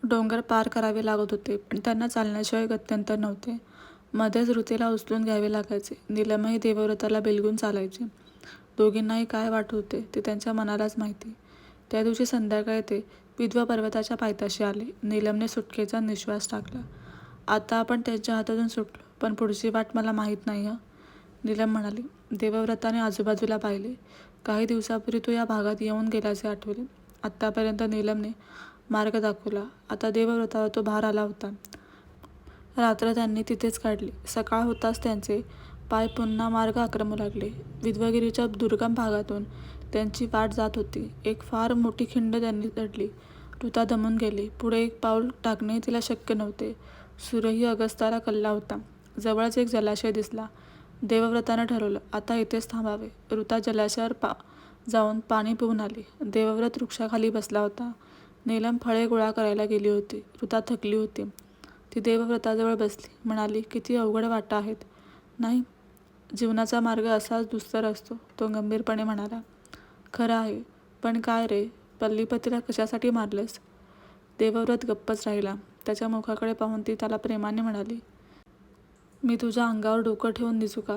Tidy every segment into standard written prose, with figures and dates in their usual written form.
डोंगर पार करावे लागत होते, पण त्यांना चालण्याशिवाय गत्यंतर नव्हते. मध्येच ऋतेला उचलून घ्यावे लागायचे. नीलमही देवव्रताला बिलगून चालायचे. दोघींनाही काय वाटत होते ते त्यांच्या मनालाच माहिती. त्या दिवशी संध्याकाळी ते विधवा पर्वताच्या पायथ्याशी आले. नीलमने सुटकेचा निश्वास टाकला. आता आपण त्यांच्या हातातून सुटलो, पण पुढची वाट मला माहीत नाही हं, नीलम म्हणाली. देवव्रताने आजूबाजूला पाहिले. काही दिवसापूर्वी तो या भागात येऊन गेल्याचे आठवले. आत्तापर्यंत नीलमने मार्ग दाखवला. आता देवव्रतावर तो भार आला होता. रात्र त्यांनी तिथेच काढली. सकाळ होताच त्यांचे पाय पुन्हा मार्ग आक्रमू लागले. विधवगिरीच्या दुर्गम भागातून त्यांची वाट जात होती. एक फार मोठी खिंड त्यांनी चढली. ऋता दमून गेली. पुढे एक पाऊल टाकणे तिला शक्य नव्हते. सूर्यही अगस्ताला कलला होता. जवळच एक जलाशय दिसला. देवव्रताने ठरवलं, आता इथेच थांबावे. ऋता जलाशयावर जाऊन पाणी पिऊन आली. देवव्रत वृक्षाखाली बसला होता. नीलम फळे गोळा करायला गेली होती. ऋता थकली होती. ती देवव्रताजवळ बसली. म्हणाली, किती अवघड वाटा आहेत, नाही? जीवनाचा मार्ग असाच दुस्तर असतो, तो गंभीरपणे म्हणाला. खरं आहे, पण काय रे, पल्लीपतीला कशासाठी मारलंस? देवव्रत गप्पच राहिला. त्याच्या मुखाकडे पाहून ती त्याला प्रेमाने म्हणाली, मी तुझ्या अंगावर डोकं ठेवून दिसू का?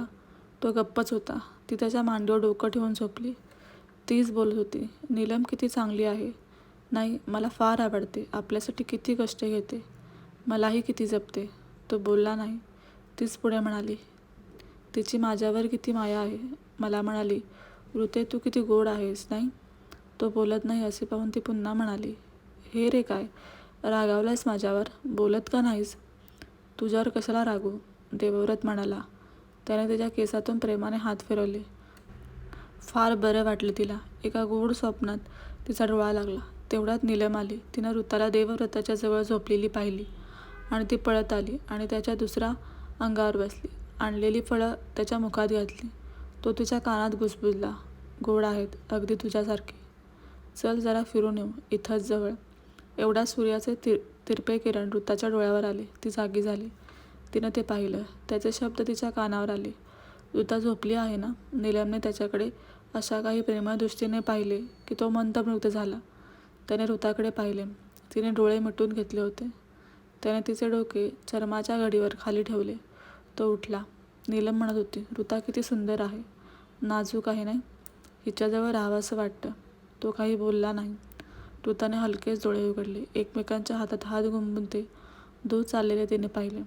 तो गप्पच होता. ती त्याच्या मांडीवर डोकं ठेवून झोपली. तीच बोलत होती, नीलम किती चांगली आहे. नाही, मला फार आवडते. आपल्यासाठी किती कष्ट घेते. मलाही किती जपते. तो बोलला नाही. तीच पुढे म्हणाली, तिची माझ्यावर किती माया आहे. मला म्हणाली, ऋते तू किती गोड आहेस, नाही? तो बोलत नाही असे पाहून ती पुन्हा म्हणाली, हे रे काय, रागावलायस माझ्यावर? बोलत का नाहीस? तुझ्यावर कशाला रागू? देवव्रत म्हणाला. त्याने त्याच्या केसातून प्रेमाने हात फिरवले. फार बरं वाटलं तिला. एका गोड स्वप्नात तिचा डोळा लागला. तेवढ्यात नीलम आली. तिनं ऋताला देवव्रताच्या जवळ झोपलेली पाहिली आणि ती पळत आली आणि त्याच्या दुसऱ्या अंगावर बसली. आणलेली फळं त्याच्या मुखात घातली. तो तिच्या कानात घुसबुजला, गोड आहेत, अगदी तुझ्यासारखे. चल जरा फिरून येऊ, इथंच जवळ. एवढ्या सूर्याचे तिरपे किरण ऋताच्या डोळ्यावर आले. ती जागी झाली. तिनं ते पाहिलं. त्याचे शब्द तिच्या कानावर आले. ऋता झोपली आहे ना? नीलमने त्याच्याकडे अशा काही प्रेमळ दृष्टीने पाहिले की तो मंत्रमुग्ध झाला. त्याने ऋताकडे पाहिले. तिने डोळे मिटून घेतले होते. त्याने तिचे डोके चर्माच्या घडीवर खाली ठेवले. तो उठला. नीलम म्हणत होती, ऋता किती सुंदर आहे, नाजूक आहे, नाही? हिच्याजवळ राहावंसं वाटतं. तो काही बोलला नाही. ऋताने हलकेच डोळे उघडले. एकमेकांच्या हातात हात गुंफून ते दूर चाललेले तिने पाहिले.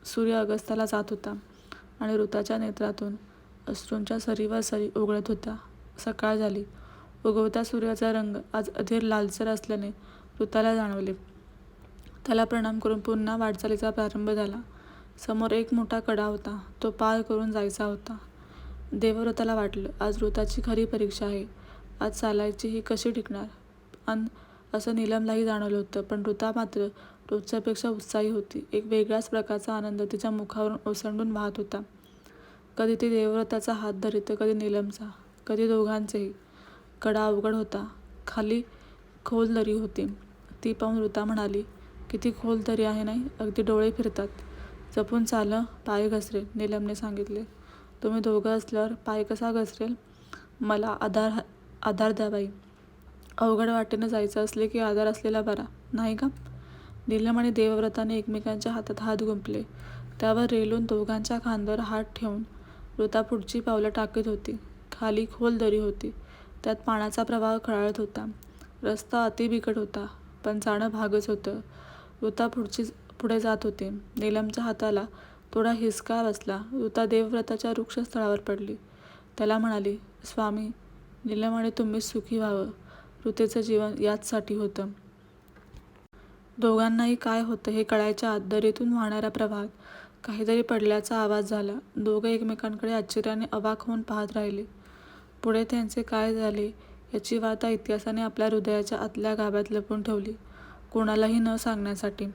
सूर्य अगस्ताला जात होता आणि ऋताच्या नेत्रातून अश्रूंच्या सरीवर सरी उगळत होत्या. सकाळ झाली. उगवत्या सूर्याचा रंग आज अधीर लालसर असल्याने ऋताला जाणवले. त्याला प्रणाम करून पुन्हा वाटचालीचा प्रारंभ झाला. समोर एक मोठा कडा होता. तो पार करून जायचा होता. देवव्रताला वाटलं, आज ऋताची खरी परीक्षा आहे. आज चालायची ही कशी टिकणार? असं नीलमलाही जाणवलं होतं. पण ऋता मात्र रोजच्यापेक्षा उत्साही होती. एक वेगळ्याच प्रकारचा आनंद तिच्या मुखावरून ओसंडून वाहत होता. कधी ती देवव्रताचा हात धरीत तर कधी नीलमचा, कधी दोघांचेही. कडा अवघड होता. खाली खोल दरी होती. ती पाहून ऋता म्हणाली, किती खोल दरी आहे, नाही? अगदी डोळे फिरतात. जपून चाल, पाय घसरेल, नीलमने सांगितले. तुम्ही दोघं असल्यावर पाय कसा घसरेल? मला आधार द्या बाई. अवघड वाटेनं जायचं असले की आधार असलेला बरा, नाही का? नीलम आणि देवव्रताने एकमेकांच्या हातात हात गुंफले. त्यावर रेलून दोघांच्या खांद्यावर हात ठेवून ऋता पुढची पावलं टाकत होती. खाली खोल दरी होती. त्यात पाण्याचा प्रवाह खळाळत होता. रस्ता अतिबिकट होता, पण जाणं भागच होतं. ऋता पुढे जात होते. नीलमच्या हाताला थोडा हिसका बसला. ऋता देवव्रताच्या वृक्षस्थळावर पडली. त्याला म्हणाली, स्वामी, नीलम आणि तुम्हीच सुखी व्हावं. ऋतेचं जीवन याचसाठी होतं. दोघांनाही काय होतं हे कळायच्या आत दरीतून वाहणाऱ्या प्रवाहात काहीतरी पडल्याचा आवाज झाला. दोघं एकमेकांकडे आश्चर्याने अवाक होऊन पाहत राहिले. पुढे त्यांचे काय झाले याची वार्ता इतिहासाने आपल्या हृदयाच्या आतल्या गाभ्यात लपवून ठेवली, कोणालाही न सांगण्यासाठी.